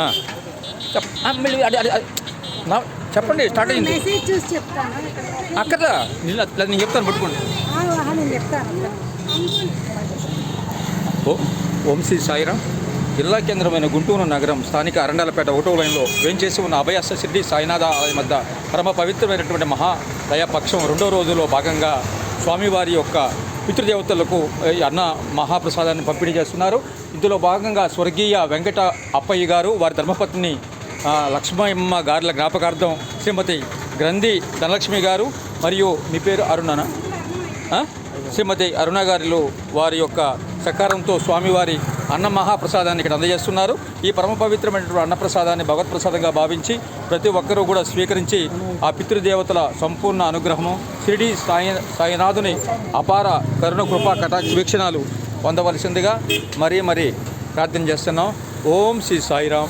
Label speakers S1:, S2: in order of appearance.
S1: ఆ, మళ్ళీ చెప్పండి, స్టార్ట్ అయింది.
S2: మెసేజ్ చూసి చెప్తాను.
S1: అక్కడ నేను చెప్తాను, పట్టుకోండి.
S2: నేను చెప్తాను.
S1: ఓం శ్రీ సాయిరాం. జిల్లా కేంద్రమైన గుంటూరు నగరం స్థానిక అరండాలపేట 1వ లైన్లో వేంచేసి ఉన్న అభయస్థ షిర్డీ సాయినాథ ఆలయం వద్ద పరమ పవిత్రమైనటువంటి మహాదయాపక్షం 2వ రోజులో భాగంగా స్వామివారి యొక్క పితృదేవతలకు అన్న మహాప్రసాదాన్ని పంపిణీ చేస్తున్నారు. ఇందులో భాగంగా స్వర్గీయ వెంకట అప్పయ్య గారు, వారి ధర్మపత్ని లక్ష్మమ్మ గారుల జ్ఞాపకార్థం శ్రీమతి గ్రంథి ధనలక్ష్మి గారు మరియు మీ పేరు అరుణనా, శ్రీమతి అరుణ గారిలో వారి యొక్క సహకారంతో స్వామివారి అన్న మహాప్రసాదాన్ని ఇక్కడ అందజేస్తున్నారు. ఈ పరమ పవిత్రమైనటువంటి అన్నప్రసాదాన్ని భగవత్ప్రసాదంగా భావించి ప్రతి ఒక్కరూ కూడా స్వీకరించి ఆ పితృదేవతల సంపూర్ణ అనుగ్రహము, షిరిడి సాయినాథుని అపార కరుణ కృపా కటాక్ష వీక్షణాలు పొందవలసిందిగా మరీ ప్రార్థన చేస్తున్నాం. ఓం శ్రీ సాయిరాం.